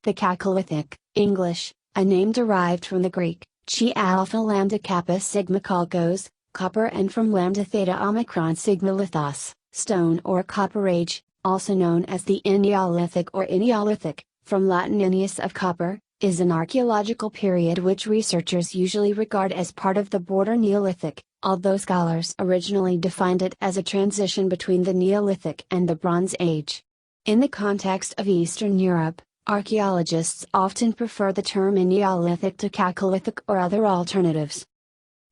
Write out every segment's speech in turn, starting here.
The Chalcolithic, English, a name derived from the Greek, chi alpha lambda kappa sigma chalkos, copper, and from lambda theta omicron sigma lithos, stone or Copper Age, also known as the Neolithic or Eneolithic, from Latin enneus of copper, is an archaeological period which researchers usually regard as part of the Border Neolithic, although scholars originally defined it as a transition between the Neolithic and the Bronze Age. In the context of Eastern Europe, archaeologists often prefer the term Neolithic to Chalcolithic or other alternatives.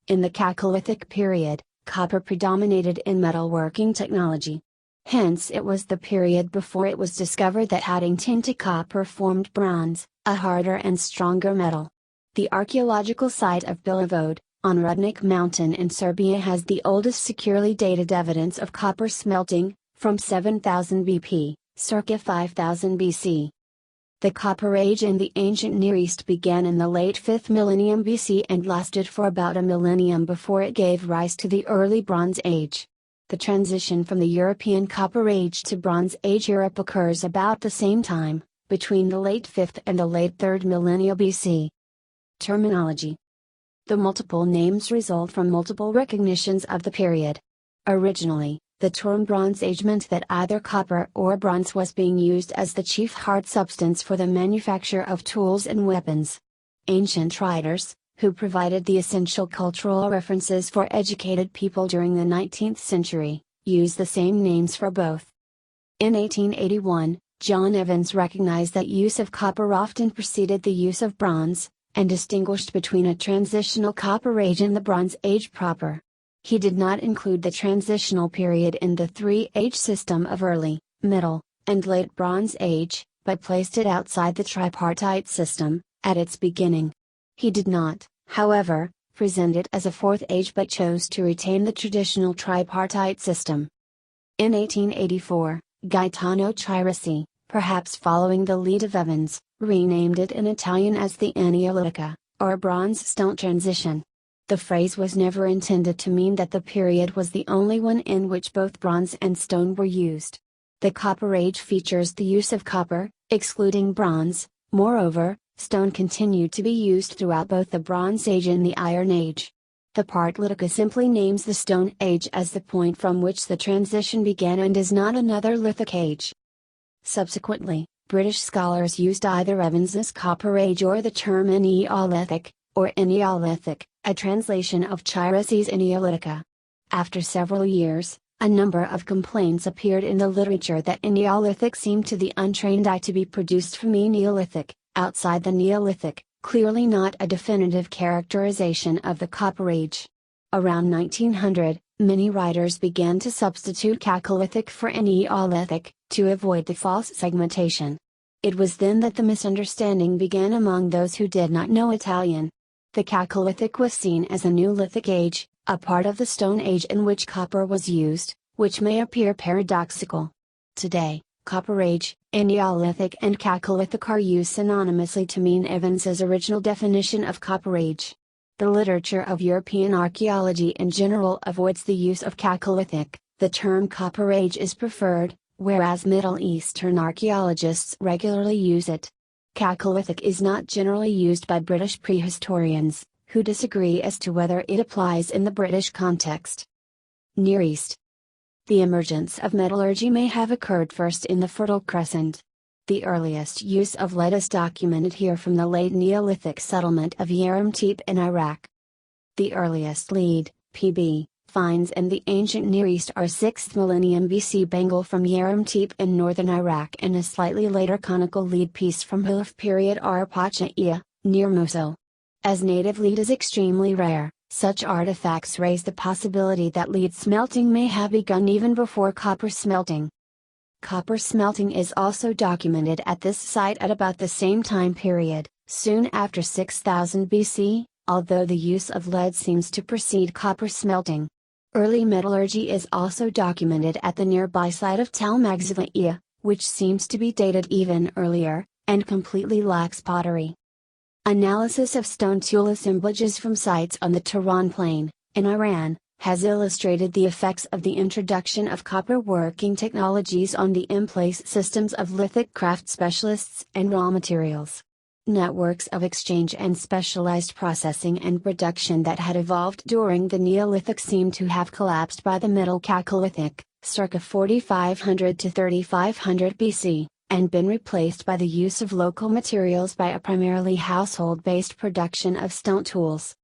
In the Chalcolithic period, copper predominated in metalworking technology. Hence it was the period before it was discovered that adding tin to copper formed bronze, a harder and stronger metal. The archaeological site of Bilavode, on Rudnik Mountain in Serbia, has the oldest securely dated evidence of copper smelting, from 7000 BP, circa 5000 BC. The Copper Age in the ancient Near East began in the late 5th millennium BC and lasted for about a millennium before it gave rise to the early Bronze Age. The transition from the European Copper Age to Bronze Age Europe occurs about the same time, between the late 5th and the late 3rd millennia BC. Terminology. The multiple names result from multiple recognitions of the period. Originally, the term Bronze Age meant that either copper or bronze was being used as the chief hard substance for the manufacture of tools and weapons. Ancient writers, who provided the essential cultural references for educated people during the 19th century, used the same names for both. In 1881, John Evans recognized that use of copper often preceded the use of bronze, and distinguished between a transitional Copper Age and the Bronze Age proper. He did not include the transitional period in the three-age system of early, middle, and late Bronze Age, but placed it outside the tripartite system, at its beginning. He did not, however, present it as a fourth age but chose to retain the traditional tripartite system. In 1884, Gaetano Chirici, perhaps following the lead of Evans, renamed it in Italian as the Eneolitica, or Bronze-Stone Transition. The phrase was never intended to mean that the period was the only one in which both bronze and stone were used. The Copper Age features the use of copper, excluding bronze. Moreover, stone continued to be used throughout both the Bronze Age and the Iron Age. The part Litica simply names the Stone Age as the point from which the transition began and is not another lithic age. Subsequently, British scholars used either Evans's Copper Age or the term Neolithic, or Eneolithic, a translation of Chirici's Eneolitica. After several years, a number of complaints appeared in the literature that Eneolithic seemed to the untrained eye to be produced from Neolithic, outside the Neolithic, clearly not a definitive characterization of the Copper Age. Around 1900, many writers began to substitute Chalcolithic for Neolithic, to avoid the false segmentation. It was then that the misunderstanding began among those who did not know Italian. The Chalcolithic was seen as a new lithic age, a part of the Stone Age in which copper was used, which may appear paradoxical. Today, Copper Age, Eneolithic and Chalcolithic are used synonymously to mean Evans's original definition of Copper Age. The literature of European archaeology in general avoids the use of Chalcolithic. The term Copper Age is preferred, whereas Middle Eastern archaeologists regularly use it. Chalcolithic is not generally used by British prehistorians, who disagree as to whether it applies in the British context. Near East. The emergence of metallurgy may have occurred first in the Fertile Crescent. The earliest use of lead is documented here from the late Neolithic settlement of Yaremtip in Iraq. The earliest lead, Pb, finds in the ancient Near East are 6th millennium BC bangle from Yaremtip in northern Iraq and a slightly later conical lead piece from Hilf period Arpachaiya, near Mosul. As native lead is extremely rare, such artifacts raise the possibility that lead smelting may have begun even before copper smelting. Copper smelting is also documented at this site at about the same time period, soon after 6000 BC, although the use of lead seems to precede copper smelting. Early metallurgy is also documented at the nearby site of Talmagzilaiya, which seems to be dated even earlier, and completely lacks pottery. Analysis of stone tool assemblages from sites on the Tehran Plain, in Iran, has illustrated the effects of the introduction of copper working technologies on the in-place systems of lithic craft specialists and raw materials. Networks of exchange and specialized processing and production that had evolved during the Neolithic seem to have collapsed by the Middle Chalcolithic, circa 4500 to 3500 BC, and been replaced by the use of local materials by a primarily household-based production of stone tools.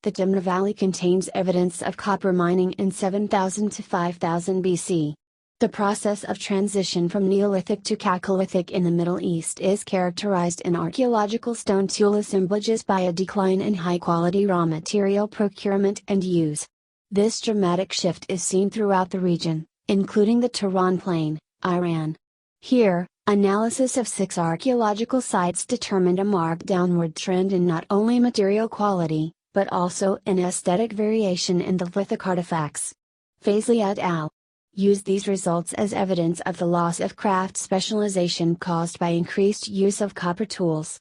The Jumna Valley contains evidence of copper mining in 7000 to 5000 BC. The process of transition from Neolithic to Chalcolithic in the Middle East is characterized in archaeological stone tool assemblages by a decline in high-quality raw material procurement and use. This dramatic shift is seen throughout the region, including the Tehran Plain, Iran. Here, analysis of 6 archaeological sites determined a marked downward trend in not only material quality, but also in aesthetic variation in the lithic artifacts. Faisley et al. Used these results as evidence of the loss of craft specialization caused by increased use of copper tools.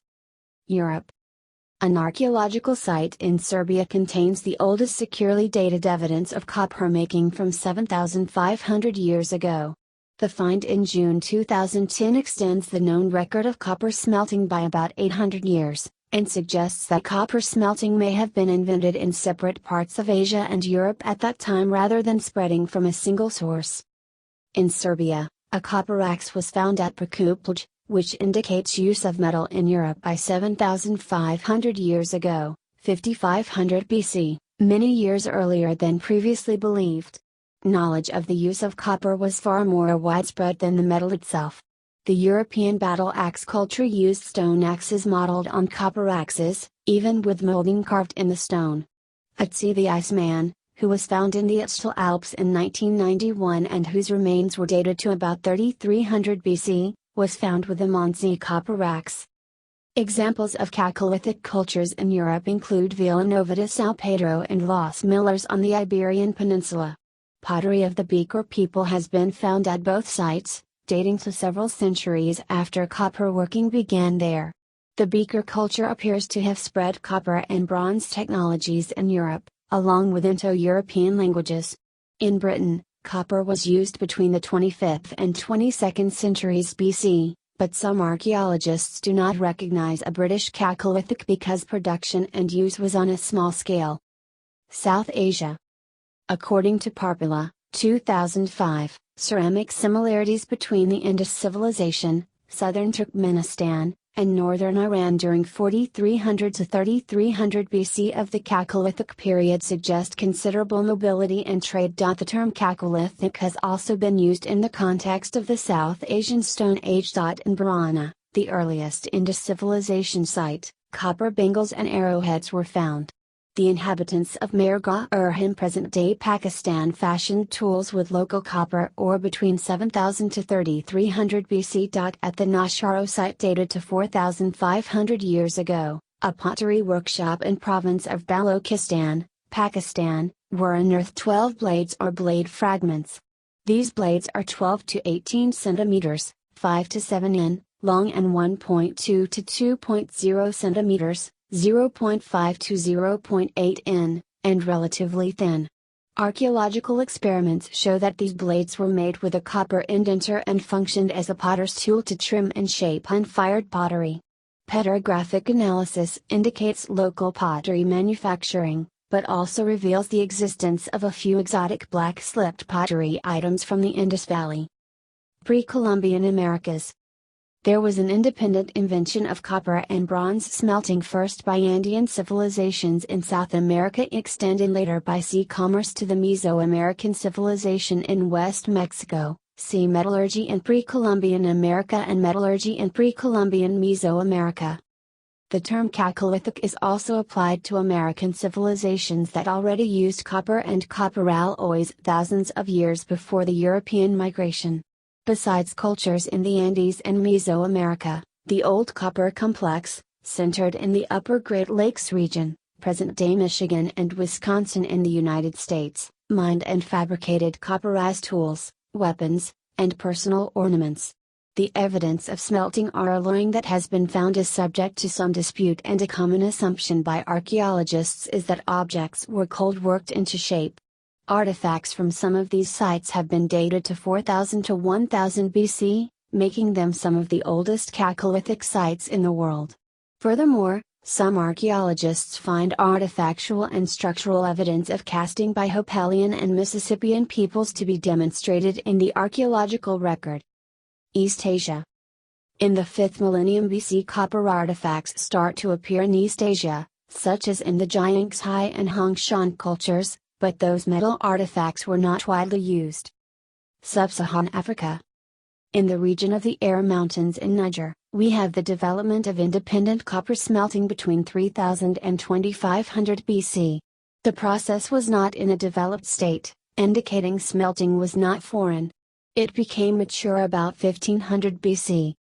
Europe. An archaeological site in Serbia contains the oldest securely dated evidence of copper making from 7,500 years ago. The find in June 2010 extends the known record of copper smelting by about 800 years, and suggests that copper smelting may have been invented in separate parts of Asia and Europe at that time rather than spreading from a single source. In Serbia, a copper axe was found at Prekuplj, which indicates use of metal in Europe by 7,500 years ago, 5500 BC, many years earlier than previously believed. Knowledge of the use of copper was far more widespread than the metal itself. The European battle axe culture used stone axes modeled on copper axes, even with molding carved in the stone. Atsi the Iceman, who was found in the Utstal Alps in 1991 and whose remains were dated to about 3300 BC, was found with a Monzi copper axe. Examples of Chalcolithic cultures in Europe include Villanova de São Pedro and Los Millers on the Iberian Peninsula. Pottery of the Beaker people has been found at both sites, dating to several centuries after copper working began there. The Beaker culture appears to have spread copper and bronze technologies in Europe, along with Indo-European languages. In Britain, copper was used between the 25th and 22nd centuries BC, but some archaeologists do not recognize a British Chalcolithic because production and use was on a small scale. South Asia. According to Parpila, 2005, ceramic similarities between the Indus civilization, southern Turkmenistan, and northern Iran during 4300 to 3300 BC of the Chalcolithic period suggest considerable mobility and trade. The term Chalcolithic has also been used in the context of the South Asian Stone Age. In Barana, the earliest Indus civilization site, copper bangles and arrowheads were found. The inhabitants of Mehrgarh in present-day Pakistan fashioned tools with local copper ore between 7000 to 3300 BC. At the Nasharo site dated to 4500 years ago, a pottery workshop in province of Balochistan, Pakistan, were unearthed 12 blades or blade fragments. These blades are 12 to 18 centimeters, 5 to 7 in, long and 1.2 to 2.0 centimeters, 0.5 to 0.8 in, and relatively thin. Archaeological experiments show that these blades were made with a copper indenter and functioned as a potter's tool to trim and shape unfired pottery. Petrographic analysis indicates local pottery manufacturing, but also reveals the existence of a few exotic black-slipped pottery items from the Indus Valley. Pre-Columbian Americas. There was an independent invention of copper and bronze smelting first by Andean civilizations in South America, extended later by sea commerce to the Mesoamerican civilization in West Mexico. See metallurgy in pre-Columbian America and metallurgy in pre-Columbian Mesoamerica. The term Chalcolithic is also applied to American civilizations that already used copper and copper alloys thousands of years before the European migration. Besides cultures in the Andes and Mesoamerica, the Old Copper Complex, centered in the Upper Great Lakes region, present-day Michigan and Wisconsin in the United States, mined and fabricated copperized tools, weapons, and personal ornaments. The evidence of smelting or alloying that has been found is subject to some dispute, and a common assumption by archaeologists is that objects were cold worked into shape. Artifacts from some of these sites have been dated to 4000 to 1000 BC, making them some of the oldest Chalcolithic sites in the world. Furthermore, some archaeologists find artifactual and structural evidence of casting by Hopelian and Mississippian peoples to be demonstrated in the archaeological record. East Asia. In the 5th millennium BC, copper artifacts start to appear in East Asia, such as in the Jiangxi and Hongshan cultures, but those metal artifacts were not widely used. Sub-Saharan Africa. In the region of the Air Mountains in Niger, we have the development of independent copper smelting between 3000 and 2500 BC. The process was not in a developed state, indicating smelting was not foreign. It became mature about 1500 BC.